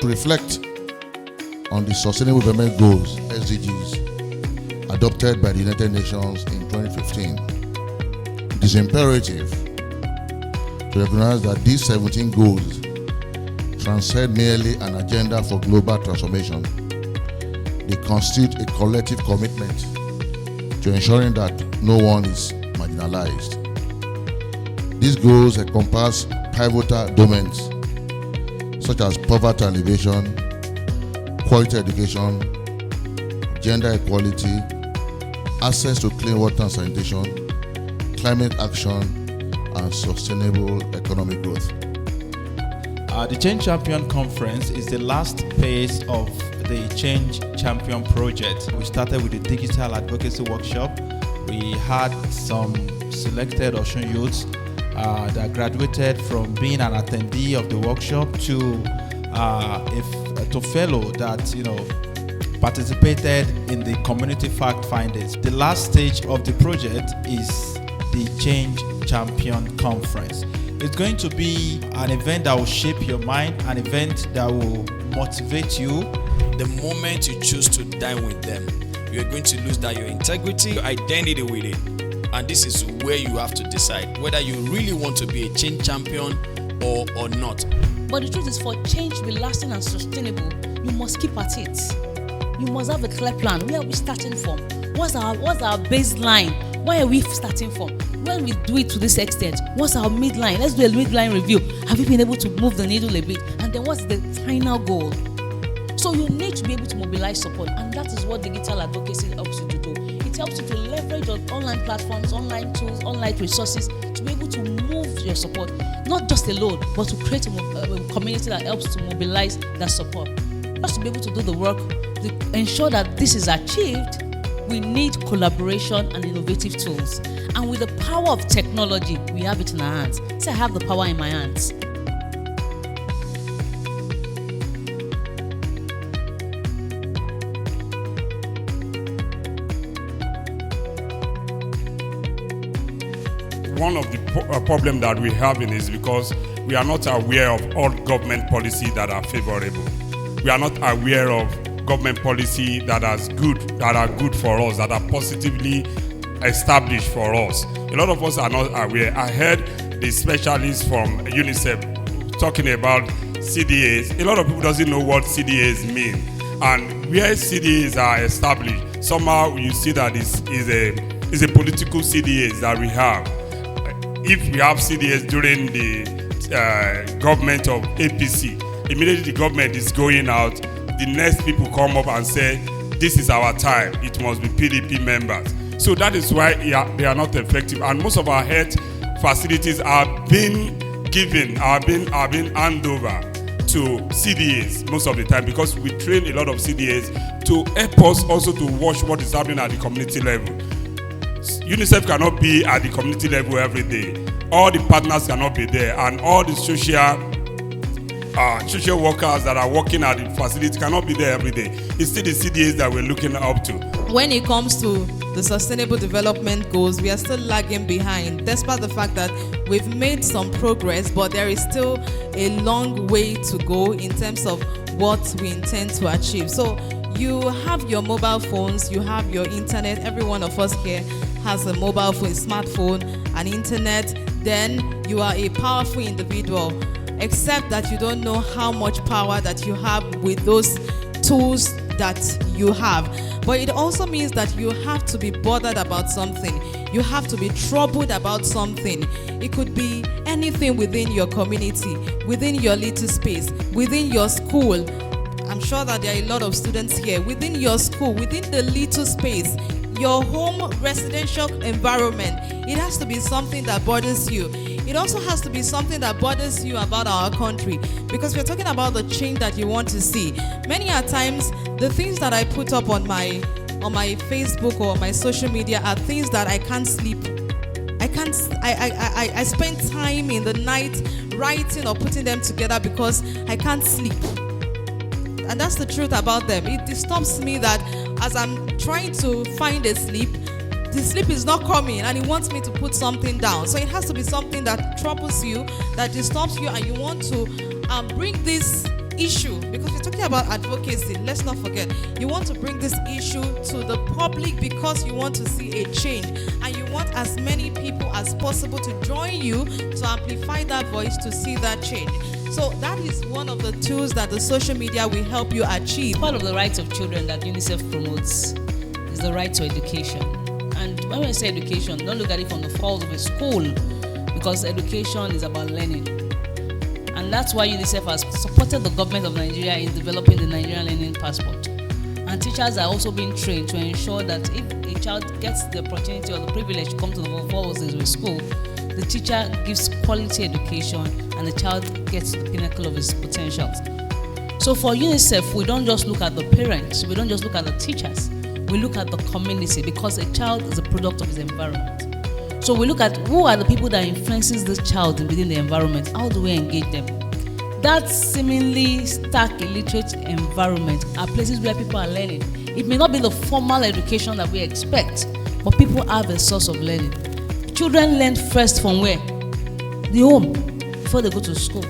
To reflect on the Sustainable Development Goals, SDGs, adopted by the United Nations in 2015, it is imperative to recognize that these 17 goals transcend merely an agenda for global transformation. They constitute a collective commitment to ensuring that no one is marginalized. These goals encompass pivotal domains such as poverty alleviation, quality education, gender equality, access to clean water and sanitation, climate action, and sustainable economic growth. The Change Champion Conference is the last phase of the Change Champion project. We started with the digital advocacy workshop. We had some selected Osun youths that graduated from being an attendee of the workshop to fellow that participated in the community fact findings. The last stage of the project is the Change Champion Conference. It's going to be an event that will shape your mind, an event that will motivate you. The moment you choose to dine with them, you're going to lose your integrity, your identity with it. And this is where you have to decide whether you really want to be a change champion or not. But the truth is, for change to be lasting and sustainable, you must keep at it. You must have a clear plan. Where are we starting from? What's our baseline? Where are we starting from? When we do it to this extent, what's our midline? Let's do a midline review. Have you been able to move the needle a bit? And then what's the final goal? So you need to be able to mobilize support, and that is what digital advocacy helps you to do. It helps you to leverage on online platforms, online tools, online resources to be able to move your support, not just alone, but to create a community that helps to mobilize that support. Just to be able to do the work, to ensure that this is achieved, we need collaboration and innovative tools. And with the power of technology, we have it in our hands. Say, I have the power in my hands. One of the problem that we have is because we are not aware of all government policy that are favorable. We are not aware of government policy that are good for us, that are positively established for us. A lot of us are not aware. I heard the specialists from UNICEF talking about CDAs. A lot of people doesn't know what CDAs mean. And where CDAs are established, somehow you see that is a political CDAs that we have. If we have CDAs during the government of APC, immediately the government is going out, the next people come up and say, this is our time, it must be PDP members. So that is why they are not effective. And most of our health facilities are being handed over to CDAs most of the time, because we train a lot of CDAs to help us also to watch what is happening at the community level. UNICEF cannot be at the community level every day. All the partners cannot be there, and all the social workers that are working at the facility cannot be there every day. It's still the CDAs that we're looking up to. When it comes to the Sustainable Development Goals, we are still lagging behind, despite the fact that we've made some progress, but there is still a long way to go in terms of what we intend to achieve. So you have your mobile phones, you have your internet. Every one of us here has a mobile phone, a smartphone, an internet. Then you are a powerful individual, except that you don't know how much power that you have with those tools that you have. But it also means that you have to be bothered about something. You have to be troubled about something. It could be anything within your community, within your little space, within your school. I'm sure that there are a lot of students here. Within your school, within the little space, your home residential environment, it has to be something that bothers you. It also has to be something that bothers you about our country, because we're talking about the change that you want to see. Many a times, the things that I put up on my Facebook or my social media are things that I can't sleep. I spend time in the night writing or putting them together because I can't sleep. And that's the truth about them. It disturbs me that as I'm trying to find a sleep, the sleep is not coming and it wants me to put something down. So it has to be something that troubles you, that disturbs you, and you want to bring this issue, because we're talking about advocacy, let's not forget, you want to bring this issue to the public because you want to see a change, and you want as many people as possible to join you to amplify that voice to see that change. So that is one of the tools that the social media will help you achieve. Part of the rights of children that UNICEF promotes is the right to education. And when we say education, don't look at it from the walls of a school, because education is about learning. And that's why UNICEF has supported the government of Nigeria in developing the Nigerian Learning Passport. And teachers are also being trained to ensure that if a child gets the opportunity or the privilege to come to the walls of a school, the teacher gives quality education and the child gets the pinnacle of his potentials. So for UNICEF, we don't just look at the parents, we don't just look at the teachers, we look at the community, because a child is a product of his environment. So we look at who are the people that influences this child within the environment. How do we engage them? That seemingly stark illiterate environment are places where people are learning. It may not be the formal education that we expect, but people have a source of learning. Children learn first from where? The home, before they go to school.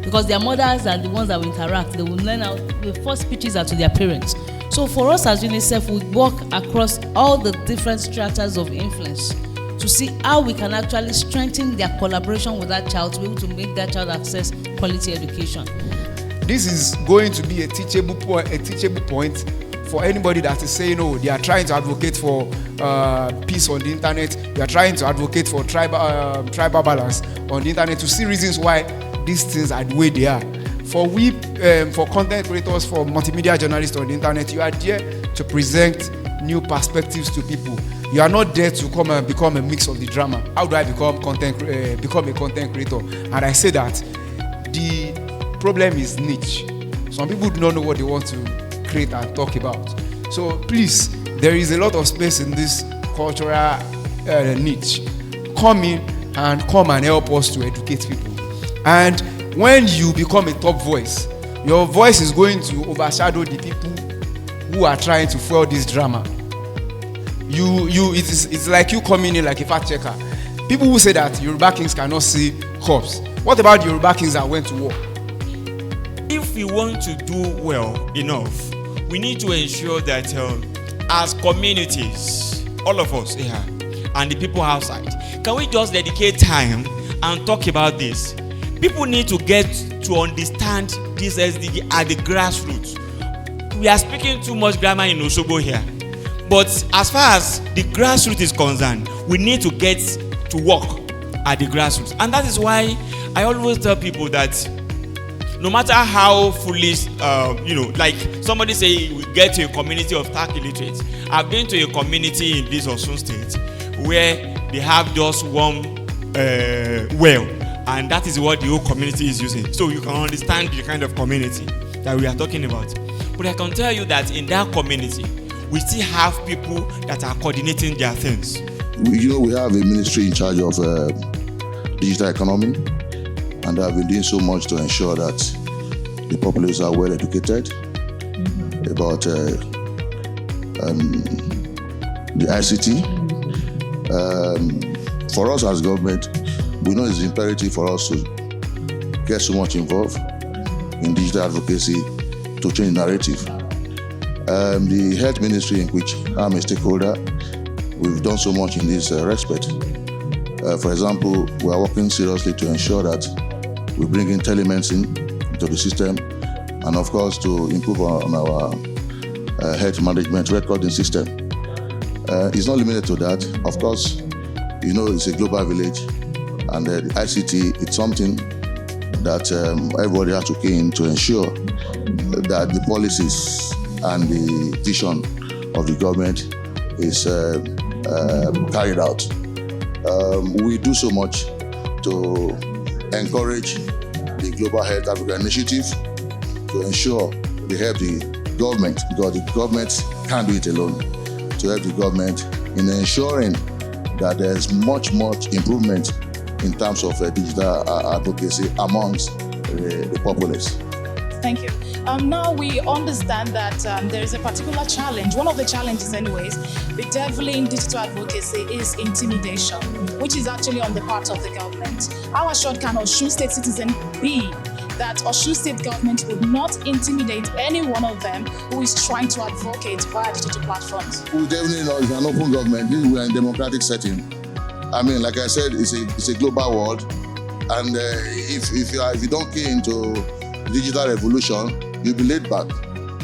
Because their mothers are the ones that will interact. They will learn how the first speeches are to their parents. So for us as UNICEF, we work across all the different stratas of influence to see how we can actually strengthen their collaboration with that child to be able to make that child access quality education. This is going to be a teachable point for anybody that is saying, oh, they are trying to advocate for peace on the internet, they are trying to advocate for tribal balance on the internet, to see reasons why these things are the way they are. For we, for content creators, for multimedia journalists on the internet, you are there to present new perspectives to people. You are not there to come and become a mix of the drama. How do I become a content creator? And I say that the problem is niche. Some people do not know what they want to create and talk about. So please, there is a lot of space in this cultural niche. Come in and help us to educate people. And when you become a top voice, your voice is going to overshadow the people who are trying to fuel this drama. It's like you coming in like a fact checker. People who say that Yoruba kings cannot see corpse. What about Yoruba kings that went to war? If we want to do well enough, we need to ensure that as communities, all of us here, and the people outside, can we just dedicate time and talk about this? People need to get to understand this SDG at the grassroots. We are speaking too much grammar in Osogbo here. But as far as the grassroots is concerned, we need to get to work at the grassroots. And that is why I always tell people that no matter how foolish, like somebody say we get to a community of stark illiterates. I've been to a community in this Osun state where they have just one well, and that is what the whole community is using. So you can understand the kind of community that we are talking about. But I can tell you that in that community, we still have people that are coordinating their things. We have a ministry in charge of digital economy, and they have been doing so much to ensure that the populace are well educated about the ICT. For us as government, we know it's imperative for us to get so much involved in digital advocacy to change the narrative. The health ministry, in which I'm a stakeholder, we've done so much in this respect. For example, we are working seriously to ensure that we bring in telemedicine into the system, and of course to improve on our health management recording system. It's not limited to that. Of course, it's a global village, and the ICT, it's something that everybody has to key in to ensure that the policies and the vision of the government is carried out. We do so much to encourage the Global Health Africa Initiative to ensure they help the government, because the government can't do it alone, to help the government in ensuring that there's much improvement in terms of digital advocacy amongst the populace. Thank you. Now we understand that there is a particular challenge. One of the challenges anyways, bedeviling digital advocacy is intimidation, which is actually on the part of the government. How assured can Osun State citizen be that Osun State government would not intimidate any one of them who is trying to advocate via digital platforms? We definitely know it's an open government. We are in a democratic setting. I mean, like I said, it's a global world, and if you don't key into digital revolution, you'll be laid back.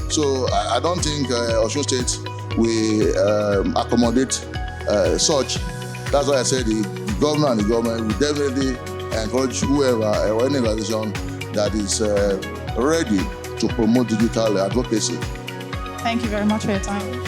So I don't think Osun State will accommodate such. That's why I said the governor and the government will definitely encourage whoever or any organization that is ready to promote digital advocacy. Thank you very much for your time.